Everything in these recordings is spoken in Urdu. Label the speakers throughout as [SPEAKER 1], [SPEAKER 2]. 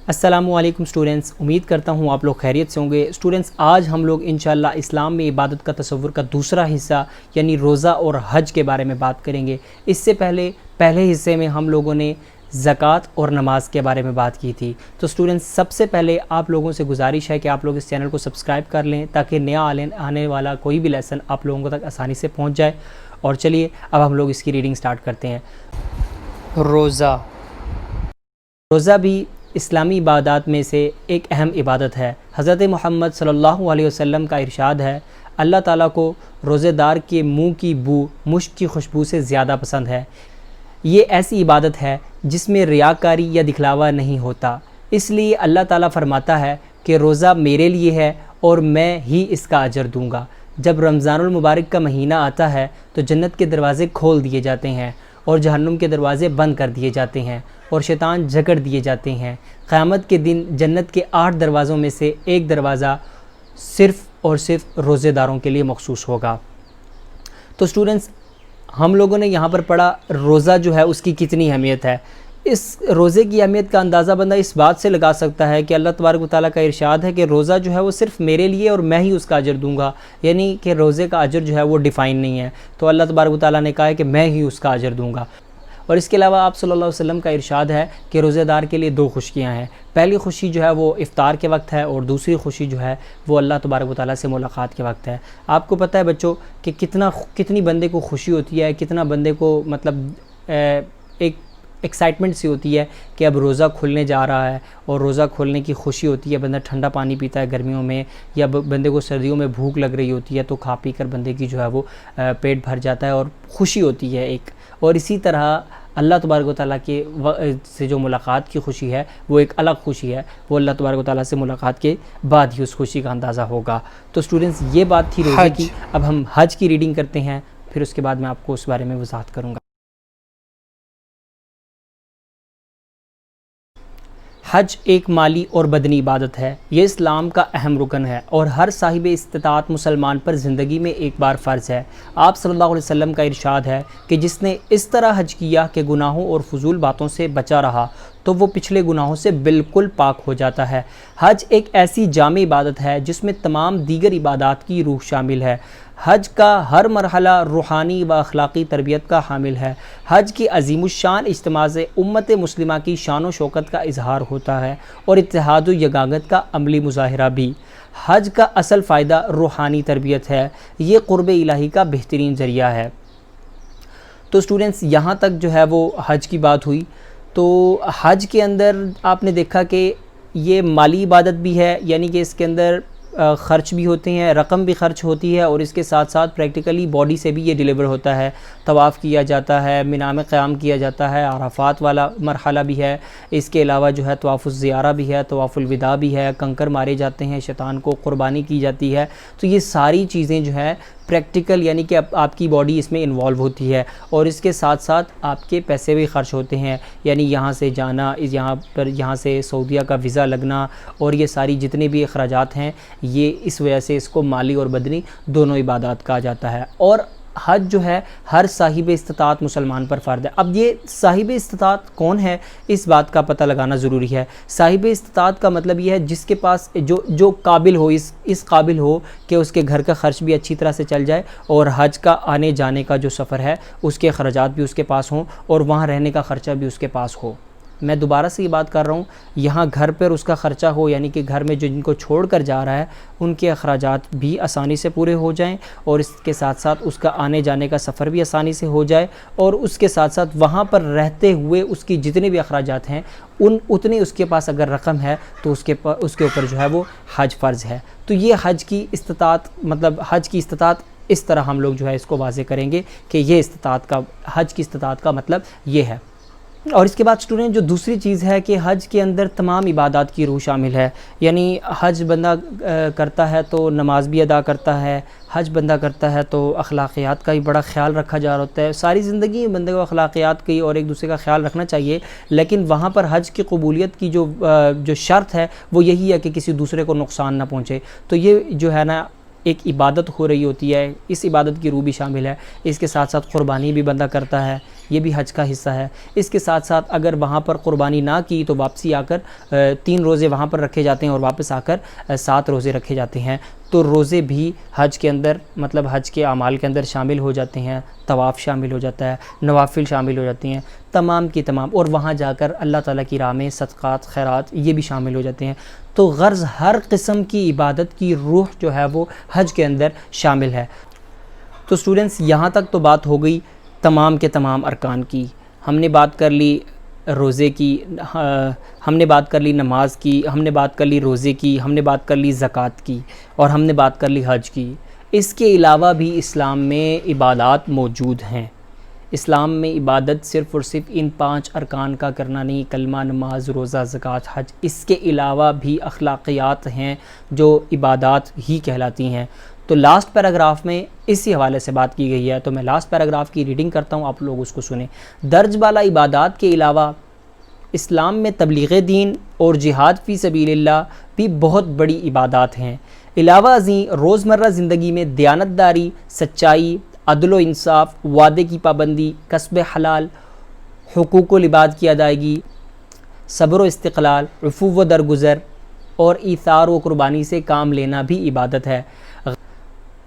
[SPEAKER 1] السلام علیکم اسٹوڈنٹس، امید کرتا ہوں آپ لوگ خیریت سے ہوں گے۔ اسٹوڈنٹس، آج ہم لوگ انشاءاللہ اسلام میں عبادت کا تصور کا دوسرا حصہ یعنی روزہ اور حج کے بارے میں بات کریں گے۔ اس سے پہلے حصے میں ہم لوگوں نے زکوٰۃ اور نماز کے بارے میں بات کی تھی۔ تو اسٹوڈنٹس، سب سے پہلے آپ لوگوں سے گزارش ہے کہ آپ لوگ اس چینل کو سبسکرائب کر لیں تاکہ نیا آنے والا کوئی بھی لیسن آپ لوگوں تک آسانی سے پہنچ جائے۔ اور چلیے اب ہم لوگ اس کی ریڈنگ سٹارٹ کرتے ہیں۔ روزہ بھی اسلامی عبادات میں سے ایک اہم عبادت ہے۔ حضرت محمد صلی اللہ علیہ وسلم کا ارشاد ہے، اللہ تعالیٰ کو روزے دار کے منہ کی بو مشک کی خوشبو سے زیادہ پسند ہے۔ یہ ایسی عبادت ہے جس میں ریاکاری یا دکھلاوا نہیں ہوتا، اس لیے اللہ تعالیٰ فرماتا ہے کہ روزہ میرے لیے ہے اور میں ہی اس کا اجر دوں گا۔ جب رمضان المبارک کا مہینہ آتا ہے تو جنت کے دروازے کھول دیے جاتے ہیں اور جہنم کے دروازے بند کر دیے جاتے ہیں اور شیطان جکڑ دیے جاتے ہیں۔ قیامت کے دن جنت کے 8 دروازوں میں سے ایک دروازہ صرف اور صرف روزے داروں کے لیے مخصوص ہوگا۔ تو اسٹوڈنٹس، ہم لوگوں نے یہاں پر پڑھا روزہ جو ہے اس کی کتنی اہمیت ہے۔ اس روزے کی اہمیت کا اندازہ بندہ اس بات سے لگا سکتا ہے کہ اللہ تبارک و تعالیٰ کا ارشاد ہے کہ روزہ جو ہے وہ صرف میرے لیے اور میں ہی اس کا اجر دوں گا، یعنی کہ روزے کا اجر جو ہے وہ ڈیفائن نہیں ہے۔ تو اللہ تبارک و تعالیٰ نے کہا ہے کہ میں ہی اس کا اجر دوں گا۔ اور اس کے علاوہ آپ صلی اللہ علیہ وسلم کا ارشاد ہے کہ روزے دار کے لیے 2 خوشیاں ہیں۔ پہلی خوشی جو ہے وہ افطار کے وقت ہے اور دوسری خوشی جو ہے وہ اللہ تبارک و تعالیٰ سے ملاقات کے وقت ہے۔ آپ کو پتہ ہے بچوں کہ کتنی بندے کو خوشی ہوتی ہے، کتنا بندے کو مطلب ایک ایکسائٹمنٹ سی ہوتی ہے کہ اب روزہ کھلنے جا رہا ہے اور روزہ کھولنے کی خوشی ہوتی ہے۔ بندہ ٹھنڈا پانی پیتا ہے گرمیوں میں، یا بندے کو سردیوں میں بھوک لگ رہی ہوتی ہے تو کھا پی کر بندے کی جو ہے وہ پیٹ بھر جاتا ہے اور خوشی ہوتی ہے ایک۔ اور اسی طرح اللہ تبارک و تعالیٰ کے سے جو ملاقات کی خوشی ہے وہ ایک الگ خوشی ہے، وہ اللہ تبارک و تعالیٰ سے ملاقات کے بعد ہی اس خوشی کا اندازہ ہوگا۔ تو اسٹوڈنٹس، یہ بات تھی روزے کی۔ اب ہم حج کی ریڈنگ کرتے ہیں، پھر اس کے بعد میں آپ کو اس بارے میں وضاحت کروں گا۔ حج ایک مالی اور بدنی عبادت ہے۔ یہ اسلام کا اہم رکن ہے اور ہر صاحب استطاعت مسلمان پر زندگی میں ایک بار فرض ہے۔ آپ صلی اللہ علیہ وسلم کا ارشاد ہے کہ جس نے اس طرح حج کیا کہ گناہوں اور فضول باتوں سے بچا رہا تو وہ پچھلے گناہوں سے بالکل پاک ہو جاتا ہے۔ حج ایک ایسی جامع عبادت ہے جس میں تمام دیگر عبادات کی روح شامل ہے۔ حج کا ہر مرحلہ روحانی و اخلاقی تربیت کا حامل ہے۔ حج کی عظیم الشان اجتماع سے امت مسلمہ کی شان و شوکت کا اظہار ہوتا ہے اور اتحاد و یگانگت کا عملی مظاہرہ بھی۔ حج کا اصل فائدہ روحانی تربیت ہے، یہ قرب الہی کا بہترین ذریعہ ہے۔ تو اسٹوڈنٹس، یہاں تک جو ہے وہ حج کی بات ہوئی۔ تو حج کے اندر آپ نے دیکھا کہ یہ مالی عبادت بھی ہے، یعنی کہ اس کے اندر خرچ بھی ہوتے ہیں، رقم بھی خرچ ہوتی ہے، اور اس کے ساتھ ساتھ پریکٹیکلی باڈی سے بھی یہ ڈیلیور ہوتا ہے۔ طواف کیا جاتا ہے، مینا میں قیام کیا جاتا ہے، عرفات والا مرحلہ بھی ہے۔ اس کے علاوہ جو ہے طواف الزیارہ بھی ہے، طواف الوداع بھی ہے، کنکر مارے جاتے ہیں، شیطان کو قربانی کی جاتی ہے۔ تو یہ ساری چیزیں جو ہے پریکٹیکل، یعنی کہ آپ کی باڈی اس میں انوالو ہوتی ہے، اور اس کے ساتھ ساتھ آپ کے پیسے بھی خرچ ہوتے ہیں، یعنی یہاں سے جانا، یہاں سے سعودیہ کا ویزا لگنا، اور یہ ساری جتنے بھی اخراجات ہیں، یہ اس وجہ سے اس کو مالی اور بدنی دونوں عبادات کہا جاتا ہے۔ اور حج جو ہے ہر صاحب استطاعت مسلمان پر فرض ہے۔ اب یہ صاحب استطاعت کون ہے، اس بات کا پتہ لگانا ضروری ہے۔ صاحب استطاعت کا مطلب یہ ہے جس کے پاس جو قابل ہو، اس قابل ہو کہ اس کے گھر کا خرچ بھی اچھی طرح سے چل جائے، اور حج کا آنے جانے کا جو سفر ہے اس کے اخراجات بھی اس کے پاس ہوں، اور وہاں رہنے کا خرچہ بھی اس کے پاس ہو۔ میں دوبارہ سے یہ بات کر رہا ہوں، یہاں گھر پر اس کا خرچہ ہو، یعنی کہ گھر میں جن کو چھوڑ کر جا رہا ہے ان کے اخراجات بھی آسانی سے پورے ہو جائیں، اور اس کے ساتھ ساتھ اس کا آنے جانے کا سفر بھی آسانی سے ہو جائے، اور اس کے ساتھ ساتھ وہاں پر رہتے ہوئے اس کی جتنے بھی اخراجات ہیں اتنے اس کے پاس اگر رقم ہے تو اس کے اوپر جو ہے وہ حج فرض ہے۔ تو یہ حج کی استطاعت اس طرح ہم لوگ جو ہے اس کو واضح کریں گے کہ یہ حج کی استطاعت کا مطلب یہ ہے۔ اور اس کے بعد اسٹوڈنٹ، جو دوسری چیز ہے کہ حج کے اندر تمام عبادات کی روح شامل ہے، یعنی حج بندہ کرتا ہے تو نماز بھی ادا کرتا ہے، حج بندہ کرتا ہے تو اخلاقیات کا بھی بڑا خیال رکھا جا رہا ہوتا ہے۔ ساری زندگی بندے کو اخلاقیات کی اور ایک دوسرے کا خیال رکھنا چاہیے، لیکن وہاں پر حج کی قبولیت کی جو شرط ہے وہ یہی ہے کہ کسی دوسرے کو نقصان نہ پہنچے۔ تو یہ جو ہے نا ایک عبادت ہو رہی ہوتی ہے، اس عبادت کی روح بھی شامل ہے۔ اس کے ساتھ ساتھ قربانی بھی بندہ کرتا ہے، یہ بھی حج کا حصہ ہے۔ اس کے ساتھ ساتھ اگر وہاں پر قربانی نہ کی تو واپسی آ کر 3 روزے وہاں پر رکھے جاتے ہیں اور واپس آ کر 7 روزے رکھے جاتے ہیں۔ تو روزے بھی حج کے اندر مطلب حج کے اعمال کے اندر شامل ہو جاتے ہیں، طواف شامل ہو جاتا ہے، نوافل شامل ہو جاتی ہیں، تمام کی تمام، اور وہاں جا کر اللہ تعالیٰ کی راہ میں صدقات خیرات یہ بھی شامل ہو جاتے ہیں۔ تو غرض ہر قسم کی عبادت کی روح جو ہے وہ حج کے اندر شامل ہے۔ تو اسٹوڈنٹس یہاں تک تو بات ہو گئی تمام کے تمام ارکان کی۔ ہم نے بات کر لی روزے کی، ہم نے بات کر لی نماز کی، ہم نے بات کر لی روزے کی، ہم نے بات کر لی زکوٰۃ کی، اور ہم نے بات کر لی حج کی۔ اس کے علاوہ بھی اسلام میں عبادات موجود ہیں۔ اسلام میں عبادت صرف اور صرف ان 5 ارکان کا کرنا نہیں، کلمہ، نماز، روزہ، زکوٰۃ، حج، اس کے علاوہ بھی اخلاقیات ہیں جو عبادات ہی کہلاتی ہیں۔ تو لاسٹ پیراگراف میں اسی حوالے سے بات کی گئی ہے، تو میں لاسٹ پیراگراف کی ریڈنگ کرتا ہوں، آپ لوگ اس کو سنیں۔ درج بالا عبادات کے علاوہ اسلام میں تبلیغ دین اور جہاد فی سبیل اللہ بھی بہت بڑی عبادات ہیں۔ علاوہ ازیں روزمرہ زندگی میں دیانتداری، سچائی، عدل و انصاف، وعدے کی پابندی، کسب حلال، حقوق العباد کی ادائیگی، صبر و استقلال، عفو و درگزر اور ایثار و قربانی سے کام لینا بھی عبادت ہے۔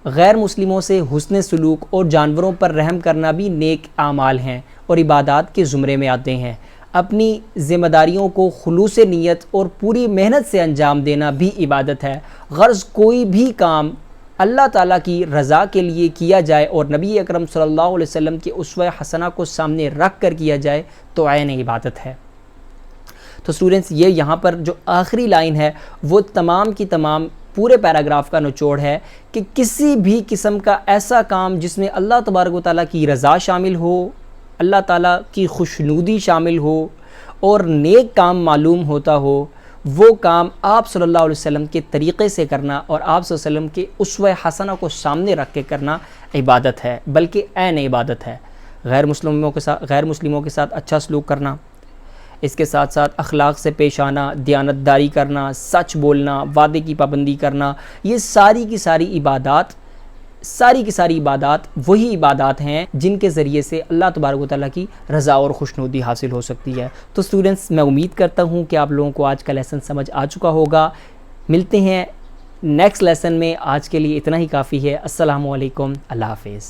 [SPEAKER 1] غیر مسلموں سے حسن سلوک اور جانوروں پر رحم کرنا بھی نیک اعمال ہیں اور عبادات کے زمرے میں آتے ہیں۔ اپنی ذمہ داریوں کو خلوص نیت اور پوری محنت سے انجام دینا بھی عبادت ہے۔ غرض کوئی بھی کام اللہ تعالیٰ کی رضا کے لیے کیا جائے اور نبی اکرم صلی اللہ علیہ وسلم کے اسوہ حسنہ کو سامنے رکھ کر کیا جائے تو عین عبادت ہے۔ تو اسٹوڈنٹس یہ یہاں پر جو آخری لائن ہے وہ تمام کی تمام پورے پیراگراف کا نچوڑ ہے کہ کسی بھی قسم کا ایسا کام جس میں اللہ تبارک و تعالیٰ کی رضا شامل ہو، اللہ تعالیٰ کی خوشنودی شامل ہو اور نیک کام معلوم ہوتا ہو، وہ کام آپ صلی اللہ علیہ وسلم کے طریقے سے کرنا اور آپ صلی اللہ علیہ وسلم کے اسوہ حسنہ کو سامنے رکھ کے کرنا عبادت ہے، بلکہ عین عبادت ہے۔ غیر مسلموں کے ساتھ اچھا سلوک کرنا، اس کے ساتھ ساتھ اخلاق سے پیش آنا، دیانتداری کرنا، سچ بولنا، وعدے کی پابندی کرنا، یہ ساری کی ساری عبادات وہی عبادات ہیں جن کے ذریعے سے اللہ تبارک و تعالیٰ کی رضا اور خوشنودی حاصل ہو سکتی ہے۔ تو اسٹوڈنٹس میں امید کرتا ہوں کہ آپ لوگوں کو آج کا لیسن سمجھ آ چکا ہوگا۔ ملتے ہیں نیکسٹ لیسن میں، آج کے لیے اتنا ہی کافی ہے۔ السلام علیکم، اللہ حافظ۔